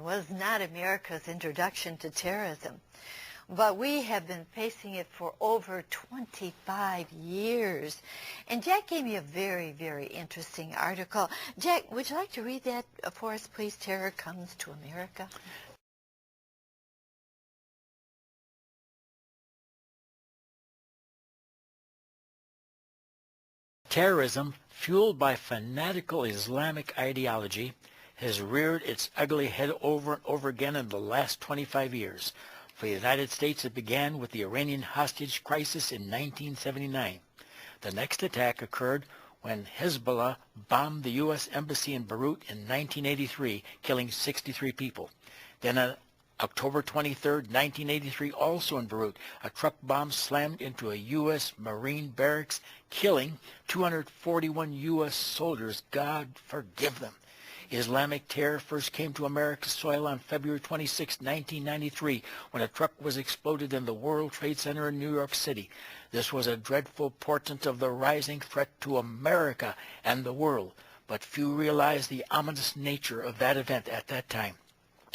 Was not America's introduction to terrorism, but we have been facing it for over 25 years. And Jack gave me a very, very interesting article. Jack, would you like to read that for us, please? Terror Comes to America. Terrorism, fueled by fanatical Islamic ideology, has reared its ugly head over and over again in the last 25 years. For the United States, it began with the Iranian hostage crisis in 1979. The next attack occurred when Hezbollah bombed the U.S. Embassy in Beirut in 1983, killing 63 people. Then on October 23, 1983, also in Beirut, a truck bomb slammed into a U.S. Marine barracks, killing 241 U.S. soldiers. God forgive them. Islamic terror first came to America's soil on February 26, 1993, when a truck was exploded in the World Trade Center in New York City. This was a dreadful portent of the rising threat to America and the world, but few realized the ominous nature of that event at that time.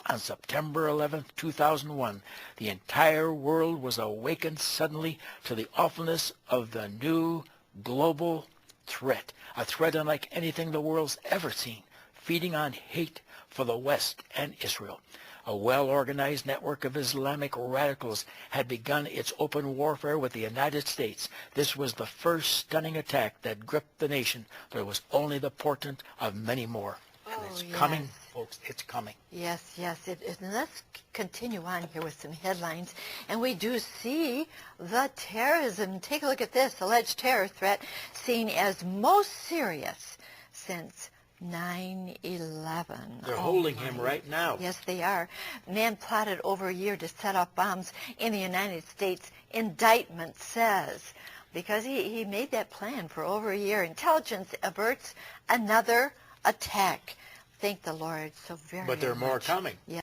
On September 11, 2001, the entire world was awakened suddenly to the awfulness of the new global threat, a threat unlike anything the world's ever seen, feeding on hate for the West and Israel. A well-organized network of Islamic radicals had begun its open warfare with the United States. This was the first stunning attack that gripped the nation, but it was only the portent of many more. And it's coming, folks, it's coming. Yes, yes. And let's continue on here with some headlines. And we do see the terrorism. Take a look at this. Alleged terror threat seen as most serious since 9/11. They're holding him right now. Yes, they are. Man plotted over a year to set off bombs in the United States, indictment says. Because he made that plan for over a year. Intelligence averts another attack. Thank the Lord so very much. But there are more coming. Yeah.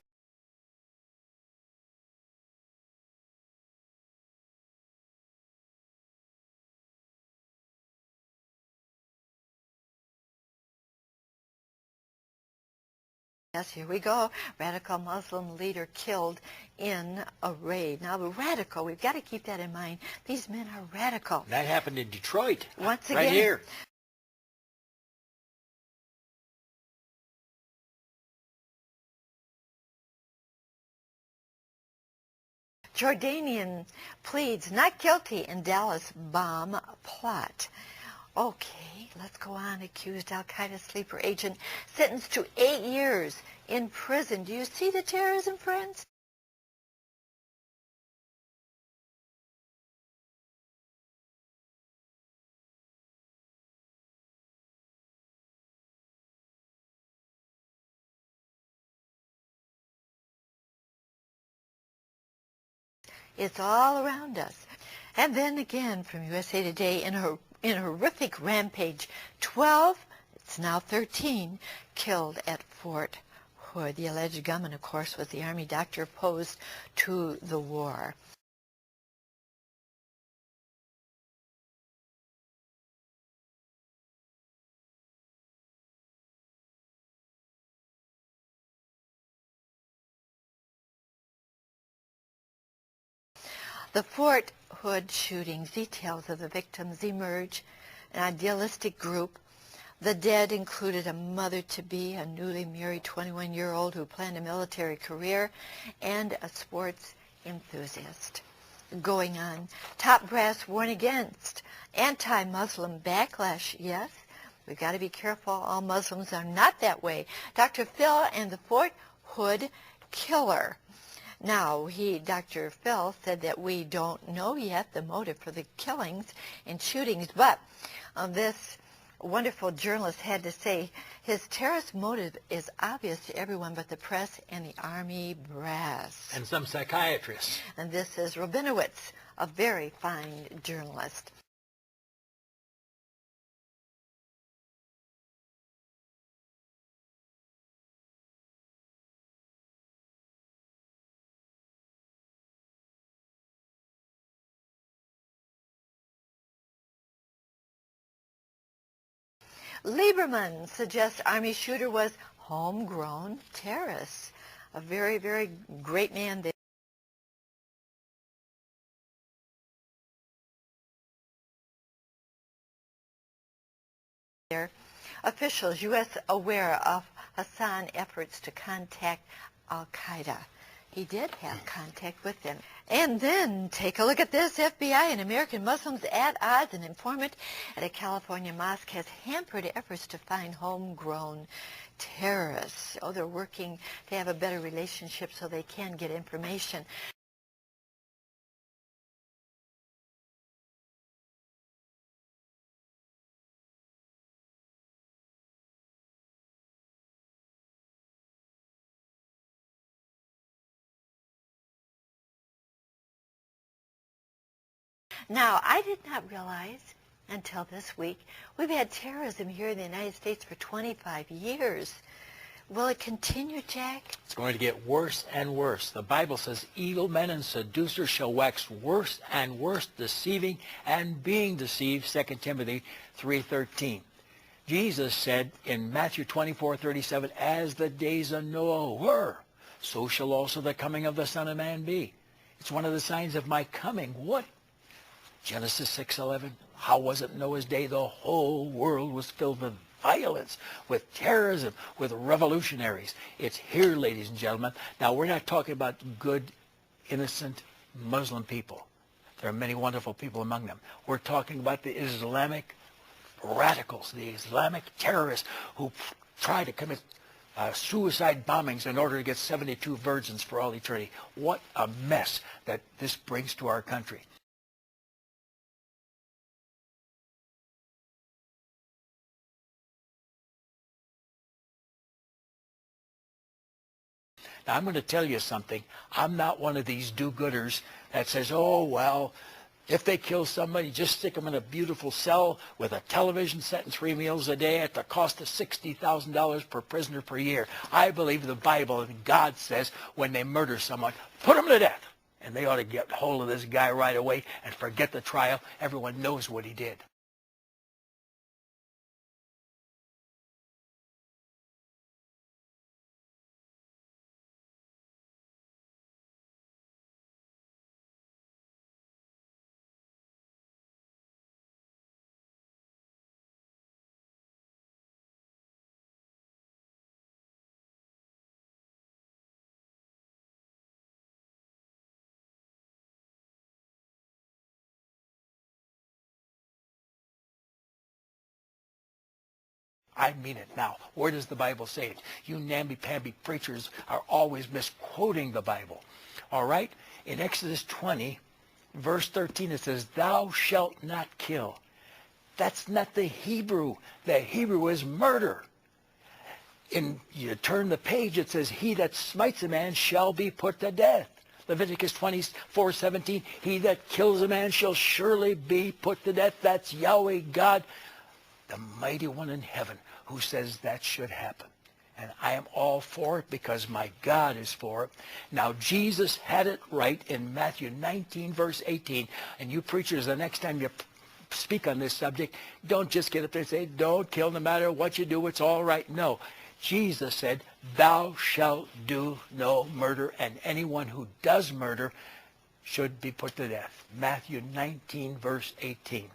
Yes, here we go. Radical Muslim leader killed in a raid. Now, the radical, we've got to keep that in mind. These men are radical. That happened in Detroit. Once again. Right here. Jordanian pleads not guilty in Dallas bomb plot. Okay, let's go on. Accused Al-Qaeda sleeper agent sentenced to 8 years in prison. Do you see the terrorism, friends? It's all around us. And then again from USA Today, in a horrific rampage, 12, it's now 13, killed at Fort Hood. The alleged gunman, of course, was the Army doctor opposed to the war. The Fort Hood shootings, details of the victims emerge. An idealistic group. The dead included a mother-to-be, a newly married 21-year-old who planned a military career, and a sports enthusiast. Going on, top brass warn against anti-Muslim backlash. Yes, we've got to be careful. All Muslims are not that way. Dr. Phil and the Fort Hood killer. Now, Dr. Phil said that we don't know yet the motive for the killings and shootings, but this wonderful journalist had to say his terrorist motive is obvious to everyone but the press and the Army brass. And some psychiatrists. And this is Rabinowitz, a very fine journalist. Lieberman suggests Army shooter was homegrown terrorist. a very, very great man there. Officials, U.S. aware of Hassan's efforts to contact Al-Qaeda. He did have contact with them. And then, take a look at this. FBI and American Muslims at odds. An informant at a California mosque has hampered efforts to find homegrown terrorists. Oh, they're working to have a better relationship so they can get information. Now, I did not realize until this week, we've had terrorism here in the United States for 25 years. Will it continue, Jack? It's going to get worse and worse. The Bible says evil men and seducers shall wax worse and worse, deceiving and being deceived, 2 Timothy 3:13. Jesus said in Matthew 24:37, as the days of Noah were, so shall also the coming of the Son of Man be. It's one of the signs of my coming. What? Genesis 6:11. How was it in Noah's day? The whole world was filled with violence, with terrorism, with revolutionaries. It's here, ladies and gentlemen. Now, we're not talking about good, innocent Muslim people. There are many wonderful people among them. We're talking about the Islamic radicals, the Islamic terrorists who try to commit suicide bombings in order to get 72 virgins for all eternity. What a mess that this brings to our country. Now, I'm going to tell you something. I'm not one of these do-gooders that says, oh, well, if they kill somebody, just stick them in a beautiful cell with a television set and 3 meals a day at the cost of $60,000 per prisoner per year. I believe the Bible and God says when they murder someone, put them to death. And they ought to get hold of this guy right away and forget the trial. Everyone knows what he did. I mean it now. Where does the Bible say it? You namby-pamby preachers are always misquoting the Bible. All right? In Exodus 20, verse 13, it says, thou shalt not kill. That's not the Hebrew. The Hebrew is murder. You turn the page, it says, he that smites a man shall be put to death. Leviticus 24:17, he that kills a man shall surely be put to death. That's Yahweh God, the mighty one in heaven, who says that should happen. And I am all for it because my God is for it. Now, Jesus had it right in Matthew 19, verse 18. And you preachers, the next time you speak on this subject, don't just get up there and say, don't kill no matter what you do, it's all right. No. Jesus said, thou shalt do no murder, and anyone who does murder should be put to death. Matthew 19, verse 18.